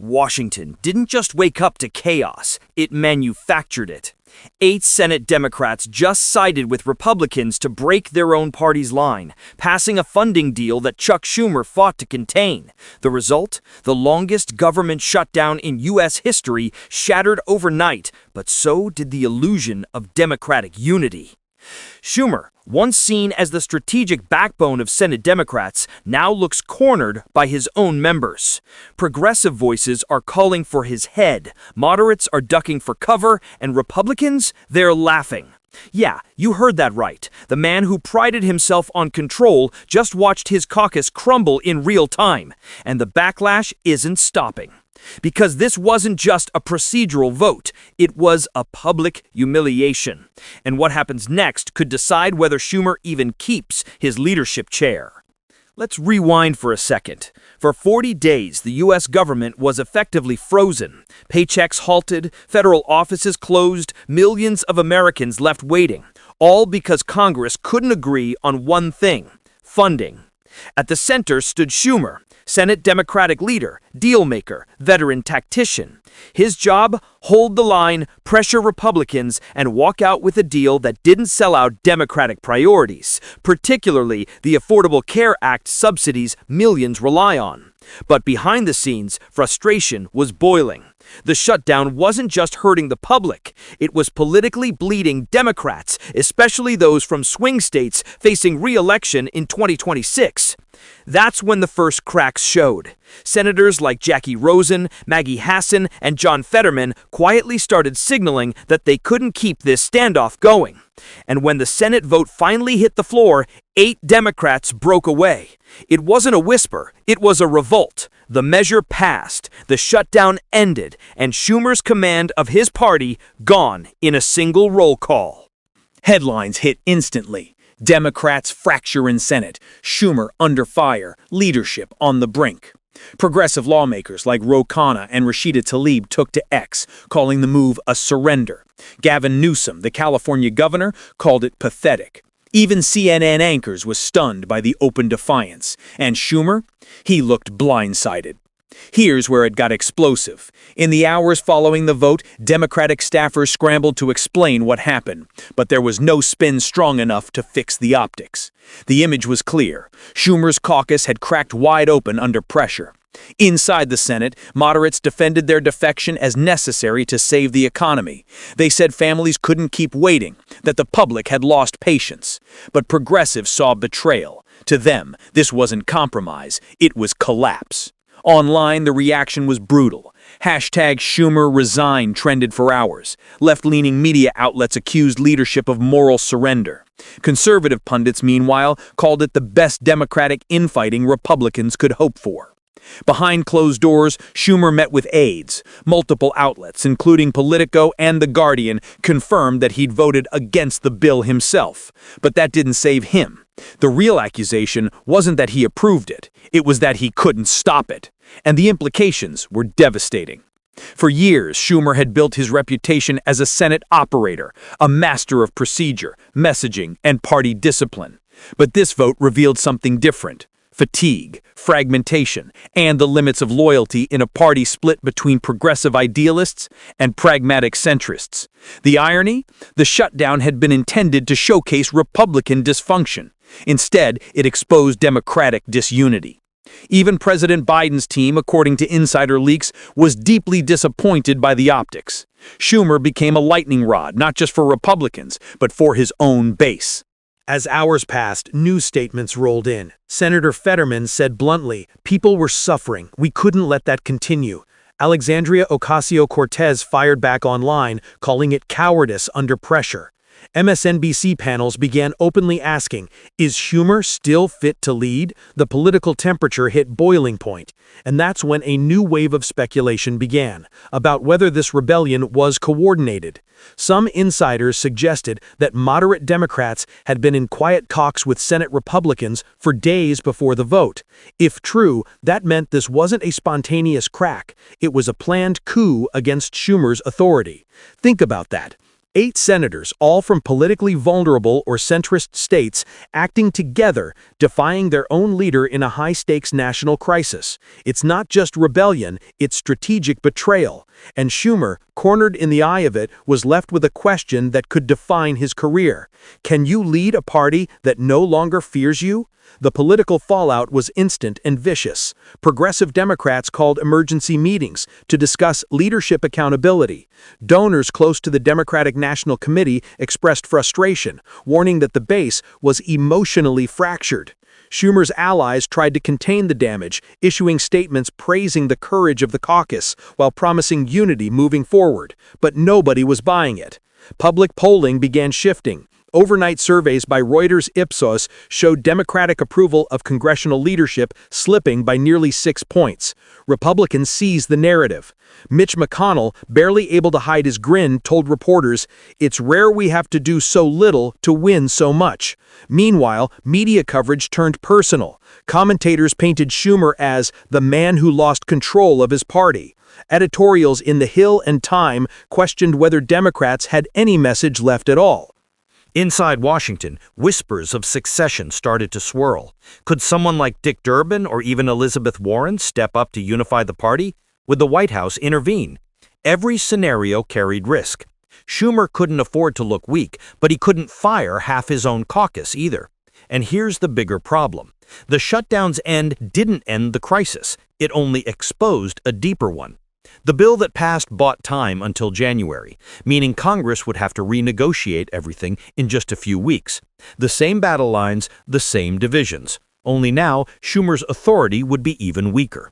Washington didn't just wake up to chaos, it manufactured it. 8 Senate Democrats just sided with Republicans to break their own party's line, passing a funding deal that Chuck Schumer fought to contain. The result? The longest government shutdown in U.S. history shattered overnight, but so did the illusion of Democratic unity. Schumer, once seen as the strategic backbone of Senate Democrats, now looks cornered by his own members. Progressive voices are calling for his head, moderates are ducking for cover, and Republicans, they're laughing. Yeah, you heard that right. The man who prided himself on control just watched his caucus crumble in real time, and the backlash isn't stopping. Because this wasn't just a procedural vote, it was a public humiliation. And what happens next could decide whether Schumer even keeps his leadership chair. Let's rewind for a second. For 40 days, the U.S. government was effectively frozen. Paychecks halted, federal offices closed, millions of Americans left waiting, all because Congress couldn't agree on one thing: funding. At the center stood Schumer, Senate Democratic leader, deal-maker, veteran tactician. His job? Hold the line, pressure Republicans, and walk out with a deal that didn't sell out Democratic priorities, particularly the Affordable Care Act subsidies millions rely on. But behind the scenes, frustration was boiling. The shutdown wasn't just hurting the public, it was politically bleeding Democrats, especially those from swing states facing re-election in 2026. That's when the first cracks showed. Senators like Jackie Rosen, Maggie Hassan, and John Fetterman quietly started signaling that they couldn't keep this standoff going. And when the Senate vote finally hit the floor, 8 Democrats broke away. It wasn't a whisper, it was a revolt. The measure passed, the shutdown ended, and Schumer's command of his party gone in a single roll call. Headlines hit instantly. Democrats fracture in Senate, Schumer under fire, leadership on the brink. Progressive lawmakers like Ro Khanna and Rashida Tlaib took to X, calling the move a surrender. Gavin Newsom, the California governor, called it pathetic. Even CNN anchors was stunned by the open defiance. And Schumer? He looked blindsided. Here's where it got explosive. In the hours following the vote, Democratic staffers scrambled to explain what happened, but there was no spin strong enough to fix the optics. The image was clear. Schumer's caucus had cracked wide open under pressure. Inside the Senate, moderates defended their defection as necessary to save the economy. They said families couldn't keep waiting, that the public had lost patience. But progressives saw betrayal. To them, this wasn't compromise, it was collapse. Online, the reaction was brutal. Hashtag Schumer resign trended for hours. Left-leaning media outlets accused leadership of moral surrender. Conservative pundits, meanwhile, called it the best Democratic infighting Republicans could hope for. Behind closed doors, Schumer met with aides. Multiple outlets, including Politico and The Guardian, confirmed that he'd voted against the bill himself. But that didn't save him. The real accusation wasn't that he approved it, it was that he couldn't stop it. And the implications were devastating. For years, Schumer had built his reputation as a Senate operator, a master of procedure, messaging, and party discipline. But this vote revealed something different: fatigue, fragmentation, and the limits of loyalty in a party split between progressive idealists and pragmatic centrists. The irony? The shutdown had been intended to showcase Republican dysfunction. Instead, it exposed Democratic disunity. Even President Biden's team, according to insider leaks, was deeply disappointed by the optics. Schumer became a lightning rod, not just for Republicans, but for his own base. As hours passed, news statements rolled in. Senator Fetterman said bluntly, "People were suffering. We couldn't let that continue." Alexandria Ocasio-Cortez fired back online, calling it cowardice under pressure. MSNBC panels began openly asking, is Schumer still fit to lead? The political temperature hit boiling point, and that's when a new wave of speculation began about whether this rebellion was coordinated. Some insiders suggested that moderate Democrats had been in quiet talks with Senate Republicans for days before the vote. If true, that meant this wasn't a spontaneous crack, it was a planned coup against Schumer's authority. Think about that. 8 senators, all from politically vulnerable or centrist states, acting together, defying their own leader in a high-stakes national crisis. It's not just rebellion, it's strategic betrayal. And Schumer, cornered in the eye of it, was left with a question that could define his career. Can you lead a party that no longer fears you? The political fallout was instant and vicious. Progressive Democrats called emergency meetings to discuss leadership accountability. Donors close to the Democratic National Committee expressed frustration, warning that the base was emotionally fractured. Schumer's allies tried to contain the damage, issuing statements praising the courage of the caucus while promising unity moving forward. But nobody was buying it. Public polling began shifting. Overnight surveys by Reuters Ipsos showed Democratic approval of congressional leadership slipping by nearly 6 points. Republicans seized the narrative. Mitch McConnell, barely able to hide his grin, told reporters, "It's rare we have to do so little to win so much." Meanwhile, media coverage turned personal. Commentators painted Schumer as the man who lost control of his party. Editorials in The Hill and Time questioned whether Democrats had any message left at all. Inside Washington, whispers of succession started to swirl. Could someone like Dick Durbin or even Elizabeth Warren step up to unify the party? Would the White House intervene? Every scenario carried risk. Schumer couldn't afford to look weak, but he couldn't fire half his own caucus either. And here's the bigger problem. The shutdown's end didn't end the crisis. It only exposed a deeper one. The bill that passed bought time until January, meaning Congress would have to renegotiate everything in just a few weeks. The same battle lines, the same divisions. Only now, Schumer's authority would be even weaker.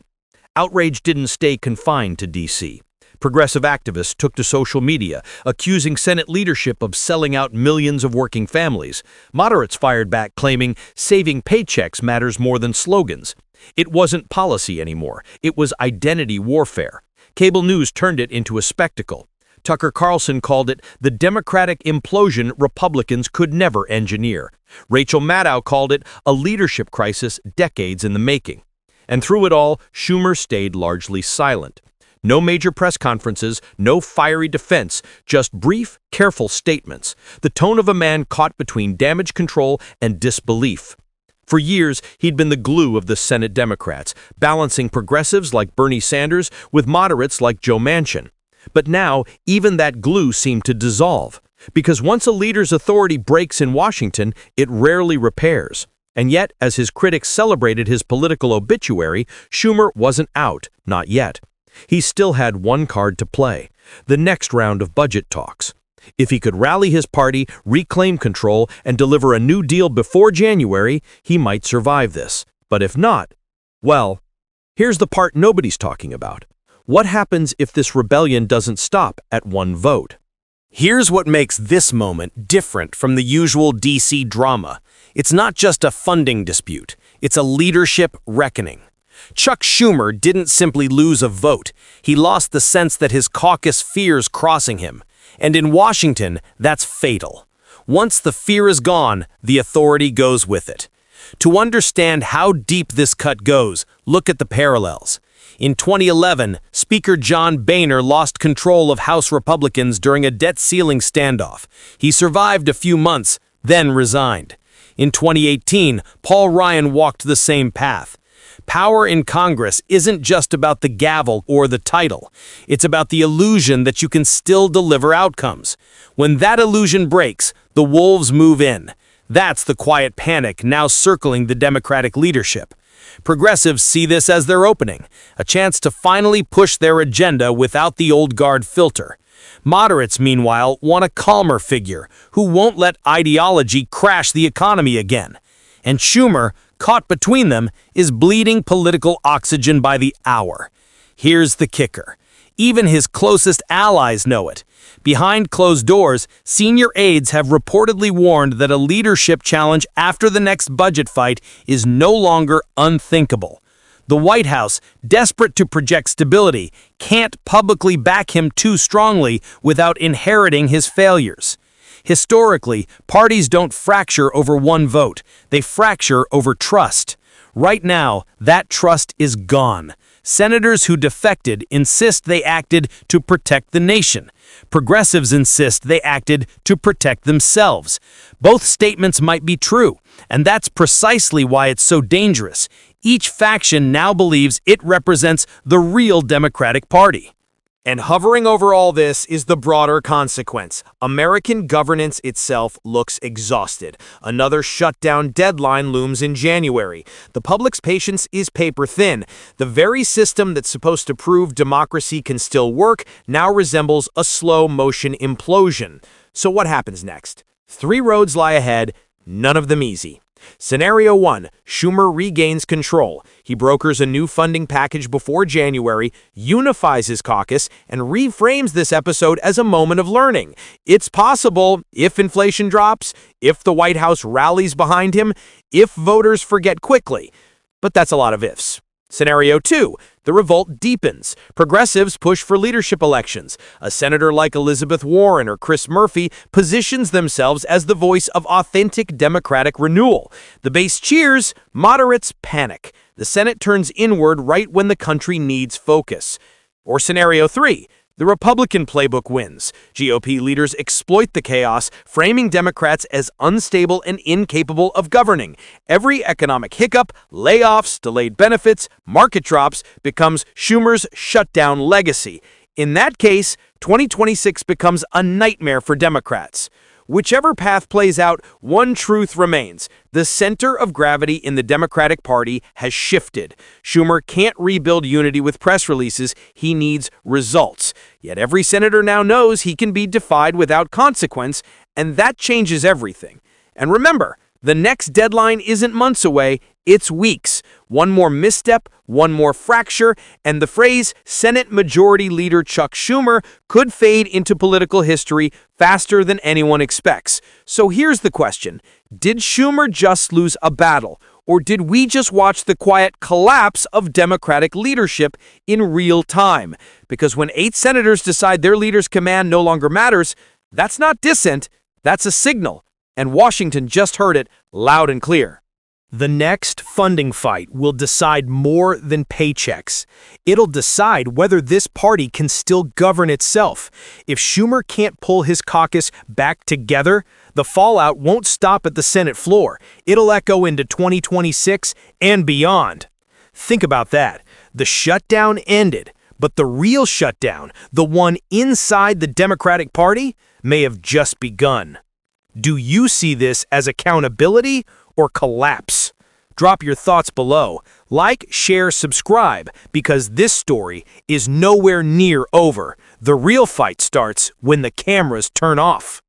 Outrage didn't stay confined to D.C. Progressive activists took to social media, accusing Senate leadership of selling out millions of working families. Moderates fired back, claiming saving paychecks matters more than slogans. It wasn't policy anymore. It was identity warfare. Cable news turned it into a spectacle. Tucker Carlson called it the Democratic implosion Republicans could never engineer. Rachel Maddow called it a leadership crisis decades in the making. And through it all, Schumer stayed largely silent. No major press conferences, no fiery defense, just brief, careful statements. The tone of a man caught between damage control and disbelief. For years, he'd been the glue of the Senate Democrats, balancing progressives like Bernie Sanders with moderates like Joe Manchin. But now, even that glue seemed to dissolve. Because once a leader's authority breaks in Washington, it rarely repairs. And yet, as his critics celebrated his political obituary, Schumer wasn't out, not yet. He still had one card to play, the next round of budget talks. If he could rally his party, reclaim control, and deliver a new deal before January, he might survive this. But if not, well, here's the part nobody's talking about. What happens if this rebellion doesn't stop at one vote? Here's what makes this moment different from the usual D.C. drama. It's not just a funding dispute. It's a leadership reckoning. Chuck Schumer didn't simply lose a vote. He lost the sense that his caucus fears crossing him. And in Washington, that's fatal. Once the fear is gone, the authority goes with it. To understand how deep this cut goes, look at the parallels. In 2011, Speaker John Boehner lost control of House Republicans during a debt ceiling standoff. He survived a few months, then resigned. In 2018, Paul Ryan walked the same path. Power in Congress isn't just about the gavel or the title. It's about the illusion that you can still deliver outcomes. When that illusion breaks, the wolves move in. That's the quiet panic now circling the Democratic leadership. Progressives see this as their opening, a chance to finally push their agenda without the old guard filter. Moderates, meanwhile, want a calmer figure who won't let ideology crash the economy again. And Schumer, caught between them, is bleeding political oxygen by the hour. Here's the kicker. Even his closest allies know it. Behind closed doors, senior aides have reportedly warned that a leadership challenge after the next budget fight is no longer unthinkable. The White House, desperate to project stability, can't publicly back him too strongly without inheriting his failures. Historically, parties don't fracture over one vote. They fracture over trust. Right now, that trust is gone. Senators who defected insist they acted to protect the nation. Progressives insist they acted to protect themselves. Both statements might be true, and that's precisely why it's so dangerous. Each faction now believes it represents the real Democratic Party. And hovering over all this is the broader consequence. American governance itself looks exhausted. Another shutdown deadline looms in January. The public's patience is paper thin. The very system that's supposed to prove democracy can still work now resembles a slow-motion implosion. So what happens next? 3 roads lie ahead, none of them easy. Scenario 1, Schumer regains control. He brokers a new funding package before January, unifies his caucus, and reframes this episode as a moment of learning. It's possible if inflation drops, if the White House rallies behind him, if voters forget quickly. But that's a lot of ifs. Scenario 2, the revolt deepens. Progressives push for leadership elections. A senator like Elizabeth Warren or Chris Murphy positions themselves as the voice of authentic Democratic renewal. The base cheers, moderates panic. The Senate turns inward right when the country needs focus. Or Scenario 3, the Republican playbook wins. GOP leaders exploit the chaos, framing Democrats as unstable and incapable of governing. Every economic hiccup, layoffs, delayed benefits, market drops becomes Schumer's shutdown legacy. In that case, 2026 becomes a nightmare for Democrats. Whichever path plays out, one truth remains. The center of gravity in the Democratic Party has shifted. Schumer can't rebuild unity with press releases. He needs results. Yet every senator now knows he can be defied without consequence, and that changes everything. And remember, the next deadline isn't months away, it's weeks. One more misstep, one more fracture, and the phrase Senate Majority Leader Chuck Schumer could fade into political history faster than anyone expects. So here's the question. Did Schumer just lose a battle, or did we just watch the quiet collapse of Democratic leadership in real time? Because when 8 senators decide their leader's command no longer matters, that's not dissent, that's a signal. And Washington just heard it loud and clear. The next funding fight will decide more than paychecks. It'll decide whether this party can still govern itself. If Schumer can't pull his caucus back together, the fallout won't stop at the Senate floor. It'll echo into 2026 and beyond. Think about that. The shutdown ended, but the real shutdown, the one inside the Democratic Party, may have just begun. Do you see this as accountability or collapse? Drop your thoughts below. Like, share, subscribe, because this story is nowhere near over. The real fight starts when the cameras turn off.